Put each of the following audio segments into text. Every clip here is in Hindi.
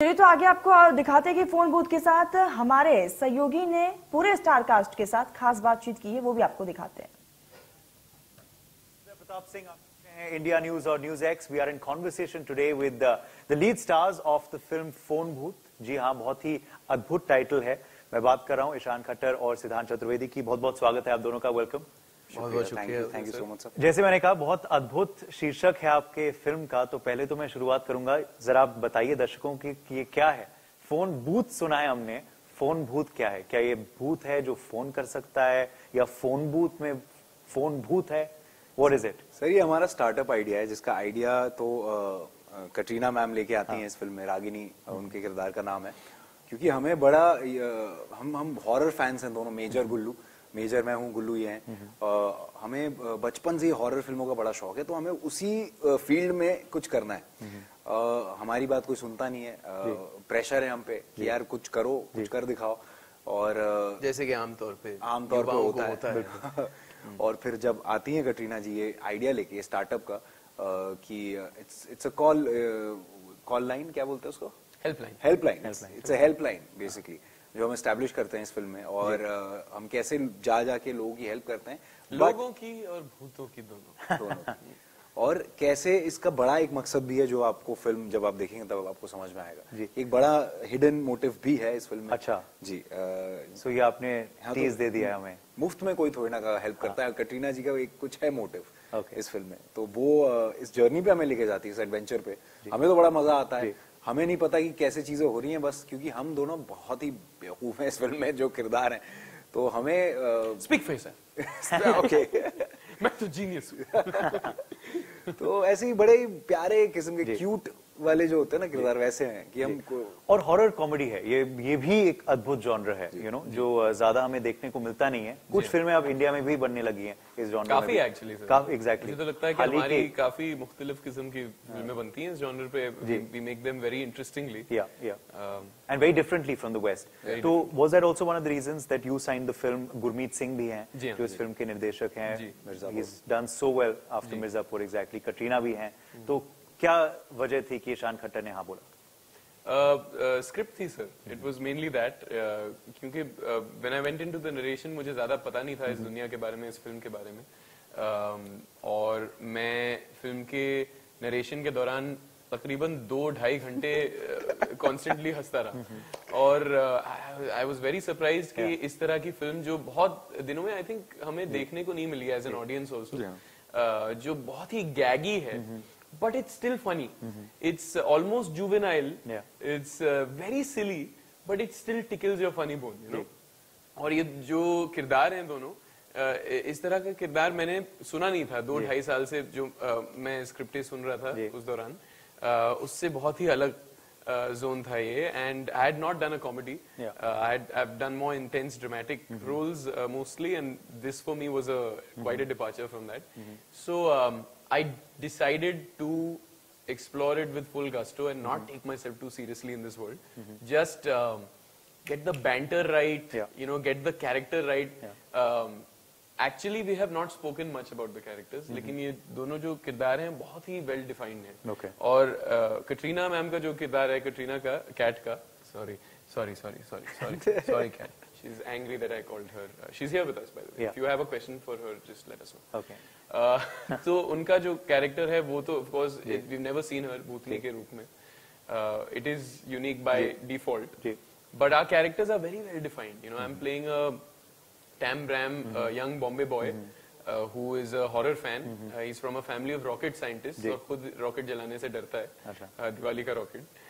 चलिए तो आगे आपको दिखाते हैं कि फोन बूथ के साथ हमारे सहयोगी ने पूरे स्टार कास्ट के साथ खास बातचीत की है, वो भी आपको दिखाते हैं। प्रताप सिंह, इंडिया न्यूज और news X. We are in conversation today with the lead stars of the film Phone Booth. जी हाँ, बहुत ही अद्भुत टाइटल है। मैं बात कर रहा हूँ ईशान खट्टर और सिद्धांत चतुर्वेदी की। बहुत बहुत स्वागत है आप दोनों का, वेलकम। बहुत बहुत शुक्रिया, thank you so much sir. जैसे मैंने कहा, बहुत अद्भुत शीर्षक है आपके फिल्म का। तो पहले तो मैं शुरुआत करूंगा, जरा आप बताइए दर्शकों की कि ये क्या है। फोन बूथ सुना है हमने, फोन बूथ क्या है? क्या ये बूथ है जो फोन कर सकता है, या फोन बूथ में फोन बूथ है? What is it? सर ये हमारा स्टार्टअप आइडिया है, जिसका आइडिया तो कटरीना मैम लेके आती हैं इस फिल्म में। रागिनी उनके किरदार का नाम है। क्योंकि हमें बड़ा हम हॉरर फैंस हैं दोनों। मेजर मैं हूँ, गुल्लू ये हैं। हमें बचपन से ही हॉरर फिल्मों का बड़ा शौक है, तो हमें उसी फील्ड में कुछ करना है। हमारी बात कोई सुनता नहीं है, प्रेशर है हम पे कि यार कुछ करो, कुछ कर दिखाओ। और जैसे कि आमतौर पे होता है। और फिर जब आती हैं कटरीना जी ये आइडिया लेके स्टार्टअप का, कि इट्स अ कॉल लाइन, क्या बोलते हैं उसको? Helpline. It's a helpline basically, जो हम एस्टैब्लिश करते हैं इस फिल्म में। और हम कैसे जाके लोगों की हेल्प करते हैं, लोगों की और भूतों की, दोनों और कैसे इसका बड़ा एक मकसद भी है, जो आपको फिल्म जब आप देखेंगे तब आपको समझ में आएगा जी। एक बड़ा हिडन मोटिव भी है इस फिल्म में। अच्छा जी। सो ये आपने टीज दे दिया है हमें। मुफ्त में कोई थोड़ी ना हेल्प करता है। कटरीना जी का एक कुछ है मोटिव इस फिल्म में, तो वो इस जर्नी पे हमें लेके जाती है, इस एडवेंचर पे। हमें तो बड़ा मजा आता है। हमें नहीं पता कि कैसे चीजें हो रही हैं, बस क्योंकि हम दोनों बहुत ही बेवकूफ हैं इस फिल्म में, जो किरदार हैं। तो हमें स्पीक फेस है। ओके मैं तो जीनियस हूँ। तो ऐसे ही बड़े प्यारे किस्म के क्यूट वाले जो होते हैं ना किरदार, वैसे हैं कि हमको। और हॉरर कॉमेडी है ये भी एक अद्भुत जॉनर है, यू नो, जो ज्यादा हमें देखने को मिलता नहीं है। कुछ फिल्में अब इंडिया में भी बनने लगी हैं इस जॉनर में। काफी एक्चुअली काफी एग्जैक्टली। मुझे तो लगता है कि हमारी काफी मुख्तलिफ किस्म की फिल्में बनती हैं इस जॉनर पे। We make them very interestingly and very differently from the West. तो was that also one of the reasons that you signed the film? Gurmeet Singh भी हैं जो इस फिल्म के निर्देशक हैं। He is done so well after Mirzapur. Exactly. Katrina भी हैं। तो क्या वजह थी कि ईशान खट्टर ने हाँ बोला? स्क्रिप्ट थी sir. It was mainly that, क्योंकि when I went into the narration मुझे ज्यादा पता नहीं था इस दुनिया के बारे में, इस फिल्म के बारे में। और मैं फिल्म के नरेशन के दौरान तकरीबन 2-2.5 घंटे कॉन्स्टेंटली हंसता रहा। और आई वाज वेरी सरप्राइज्ड कि इस तरह की फिल्म जो बहुत दिनों में आई थिंक हमें देखने को नहीं मिली एज एन ऑडियंस ऑल्सो, जो बहुत ही गैगी है, but it's still funny. It's almost juvenile. It's very silly, but it still tickles your funny bone, you know. और ये जो किरदार हैं दोनों, इस तरह का किरदार मैंने सुना नहीं था 2-2.5 साल से, जो मैं स्क्रिप्टें सुन रहा था उस दौरान। उससे बहुत ही अलग जोन था ये। And I had not done a comedy, I have done more intense dramatic roles mostly, and this for me was quite a departure from that. So I decided to explore it with full gusto and not take myself too seriously in this world. Just get the banter right, you know, get the character right. Actually, we have not spoken much about the characters, लेकिन ये दोनों जो किरदार हैं बहुत ही well defined हैं। और कटरीना मैम का जो किरदार है, कटरीना का कैट का, sorry cat. She's angry that I called her. She's here with us, by the way. If you have a question for her, just let us know. Okay. तो उनका जो कैरेक्टर है वो तो of course we've never seen her भूतनी के रूप में. It is unique by default. But our characters are very well defined. You know, I'm playing a Tam Bram, young Bombay boy, who is a horror fan. He's from a family of rocket scientists. और खुद रॉकेट जलाने से डरता है, दिवाली का रॉकेट।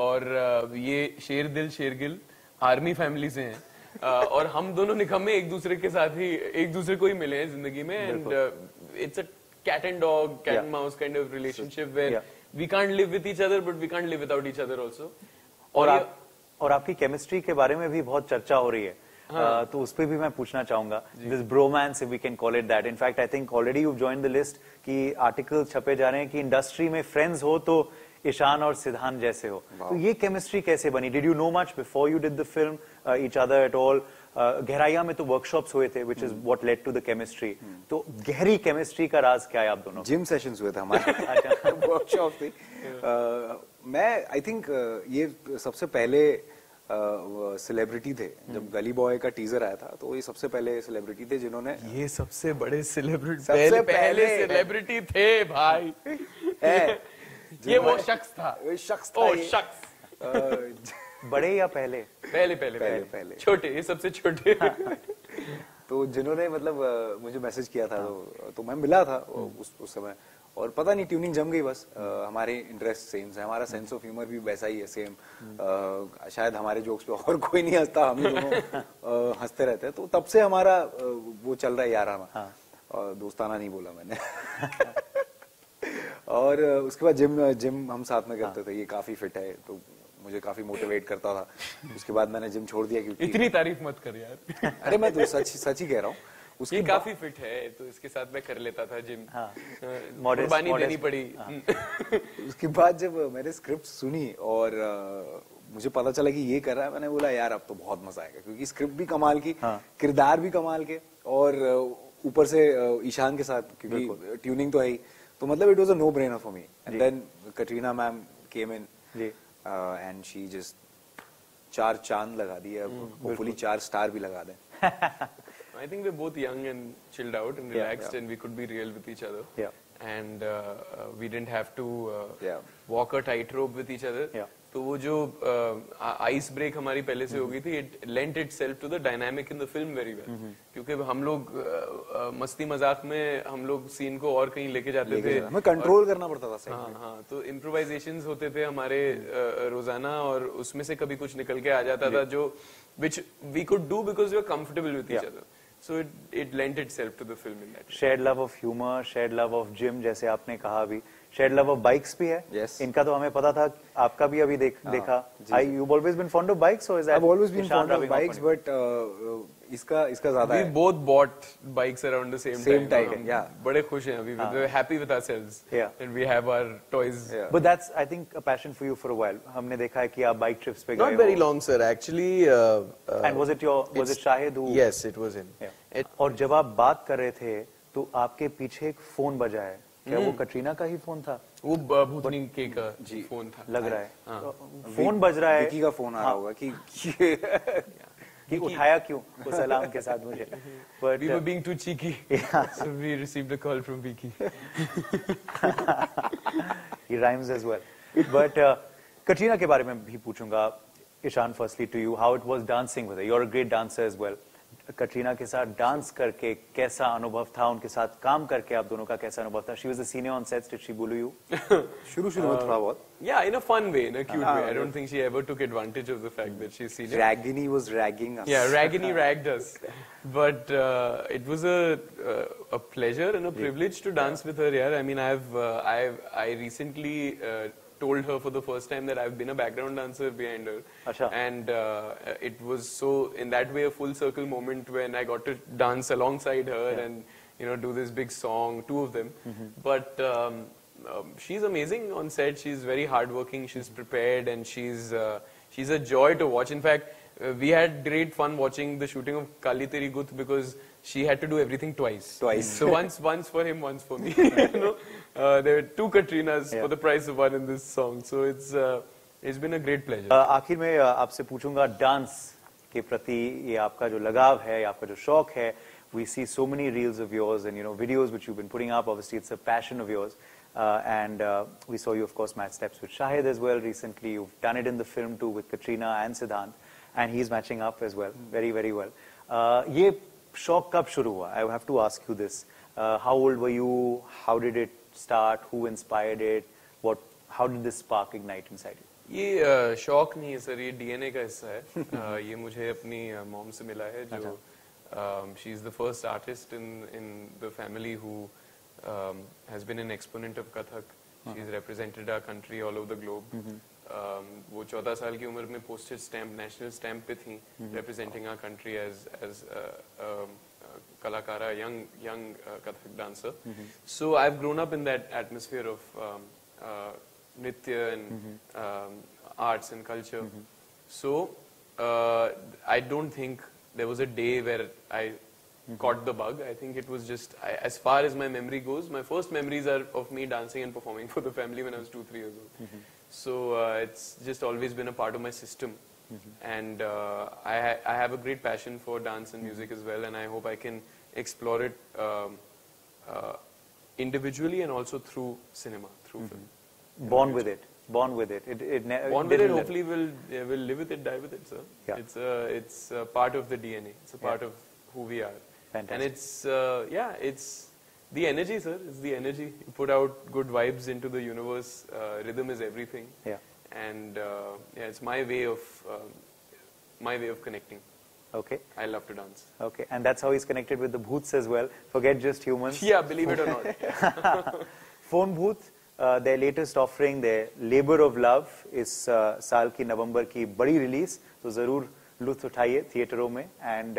और ये शेर गिल आर्मी फैमिली से हैं। और हम दोनों निकम्मे एक दूसरे के साथ ही एक दूसरे को ही मिले हैं जिंदगी में। And it's a cat and dog, cat and mouse kind of relationship where we can't live with each other but we can't live without each other also. और आपकी केमिस्ट्री के बारे में भी बहुत चर्चा हो रही है। तो उस पर भी मैं पूछना चाहूंगा, this bromance, if we can call it that. Infact I think already you join the list कि आर्टिकल छपे जा रहे हैं कि इंडस्ट्री में फ्रेंड्स हो तो ईशान और सिद्धांत जैसे हो। तो ये केमिस्ट्री कैसे बनी? Did you know much before you did the film each other at all? गहराइया में तो वर्कशॉप्स हुए थे, which is what led to the chemistry. तो गहरी केमिस्ट्री का राज क्या है आप दोनों? जिम सेशंस हुए थे हमारे। वर्कशॉप थी। मैं आई थिंक ये सबसे पहले सेलिब्रिटी थे जब गली बॉय का टीजर आया था, तो ये सबसे पहले सेलिब्रिटी थे जिन्होंने ये सबसे बड़े सेलिब्रिटी सबसे पहले सेलिब्रिटी थे भाई ये वो शख्स था वो शख्स बड़े या पहले? पहले छोटे, ये सबसे छोटे तो जिन्होंने मतलब मुझे मैसेज किया था, तो मैं मिला था उस समय, और पता नहीं ट्यूनिंग जम गई बस। हमारे इंटरेस्ट सेम है, हमारा सेंस ऑफ ह्यूमर भी वैसा ही है, सेम। शायद हमारे जोक्स पे और कोई नहीं हंसता, हम ही दोनों हंसते रहते हैं, तो तब से हमारा वो चल रहा है याराना। दोस्ताना नहीं बोला मैंने और उसके बाद जिम हम साथ में करते थे। ये काफी फिट है तो मुझे काफी मोटिवेट करता था। उसके बाद मैंने जिम छोड़ दिया क्योंकि इतनी तारीफ मत कर यार अरे मैं तो सच ही कह रहा हूँ। उसकी काफी फिट है तो इसके साथ मैं कर लेता था जिम। मॉडेस्ट देनी पड़ी। उसके बाद जब मैंने स्क्रिप्ट सुनी और मुझे पता चला कि ये कर रहा है, मैंने बोला यार अब तो बहुत मजा आएगा, क्योंकि स्क्रिप्ट भी कमाल की, किरदार भी कमाल के, और ऊपर से ईशान के साथ क्योंकि ट्यूनिंग तो है ही, तो मतलब it was a no brainer for me. And then Katrina ma'am came in and she just 4 चांद लगा दिए, होपफुली 4 स्टार भी लगा दें। I think we're both young and chilled out and relaxed, and we could be real with each other. And we didn't have to walk a tightrope with each other. तो वो जो आइस ब्रेक हमारी पहले से हो गई थी, it lent itself to the dynamic in the film very well. क्योंकि हम लोग मस्ती मजाक में हम लोग सीन को और कहीं लेके जाते थे, हमें कंट्रोल करना पड़ता था। हाँ, तो improvisations होते थे हमारे रोजाना, और उसमें से कभी कुछ निकल के आ जाता था जो which we could do because we were comfortable with each other. So it lent itself to the film in that way. Shared love of humor, shared love of gym, जैसे आपने कहा अभी, shared love of bikes भी है। Yes. इनका तो हमें पता था, आपका भी अभी देखा। You've always been fond of bikes, or is that? I've always been fond of bikes, but इसका ज्यादा है। We both bought bikes around the same time. Yeah. बड़े खुश हैं अभी, we're happy with ourselves. And we have our toys. But that's, I think, a passion for you for a while. हमने देखा है कि आप bike trips पे गए हो। Not very long, sir. Actually. And was it Shahid who? Yes, it was him. और जब आप बात कर रहे थे तो आपके पीछे एक फोन बजा है, क्या वो कटरीना का ही फोन था? वो भूतनी के का फोन था, लग रहा है। फोन बज रहा है, विकी का फोन आ रहा होगा कि उठाया क्यों वो सलाम के साथ मुझे। But we were being too cheeky, so we received a call from Vicky. He rhymes as well. But Katrina के बारे में भी पूछूंगा। Ishan, firstly to you, how it was dancing with her. You're a great dancer as well. Katrina के साथ डांस करके कैसा अनुभव था, उनके साथ काम करके आप दोनों का कैसा अनुभव था? She was a senior on sets, did she bully you? शुरू में थोड़ा बहुत। Yeah, in a fun way, in a cute way. I don't think she ever took advantage of the fact that she's senior. Ragini was ragging us. Yeah, Ragini ragged us. But it was a pleasure and a privilege to dance with her. Yeah, I mean, I recently told her for the first time that I've been a background dancer behind her. Achha. And it was so, in that way, a full circle moment when I got to dance alongside her and, you know, do this big song, 2 of them. But she's amazing on set. She's very hardworking. She's prepared, and she's a joy to watch. In fact, we had great fun watching the shooting of Kali Teri Guth because she had to do everything twice. So once for him, once for me. You know, there were 2 Katrinas for the price of 1 in this song. So it's been a great pleasure. आखिर में आपसे पूछूंगा डांस के प्रति ये आपका जो लगाव है, आपका जो शौक है. We see so many reels of yours and, you know, videos which you've been putting up. Obviously, it's a passion of yours. And we saw you, of course, match steps with Shahid as well recently. You've done it in the film too with Katrina and Siddhant. And he's matching up as well. Very, very well. ये शौक कब शुरू हुआ? I have to ask you this. How old were you? How did it start? Who inspired it? How did this spark ignite inside you? ये शौक नहीं है सर, ये डीएनए का हिस्सा है. ये मुझे अपनी मॉम से मिला है जो she is the first artist in the family who has been an exponent of Kathak. She's represented our country all over the globe. वो 14 साल की उम्र में postage stamp, national stamp पे थी, representing our country as kalakara, young Kathak dancer. So I've grown up in that atmosphere of nritya and arts and culture. So I don't think there was a day where I caught the bug. I think it was just, as far as my memory goes, my first memories are of me dancing and performing for the family when I was 2-3 years old. So it's just always been a part of my system. And I have a great passion for dance and music as well, and I hope I can explore it individually and also through cinema, through film. Born with it. Born with it. Born with it. Hopefully, we'll live with it, die with it, sir. Yeah. It's a part of the DNA. It's a part of who we are. Fantastic. And it's the energy, sir. It's the energy. You put out good vibes into the universe. Rhythm is everything. Yeah. And it's my way of connecting. Okay. I love to dance. Okay. And that's how he's connected with the bhoots as well. Forget just humans. Yeah, believe it or not. Phone Booth, their latest offering, their Labor of Love, इस साल की नवंबर की बड़ी रिलीज, तो जरूर लुत्फ उठाइए थिएटरों में and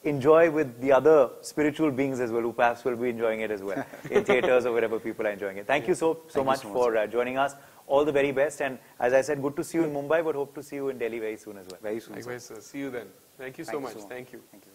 enjoy with the other spiritual beings as well, who perhaps will be enjoying it as well in theaters or wherever people are enjoying it. Thank you so much for joining us. All the very best, and as I said, good to see you in Mumbai, but hope to see you in Delhi very soon as well. Very soon. Likewise, sir. See you then. Thank you so much. Thank you. Thank you.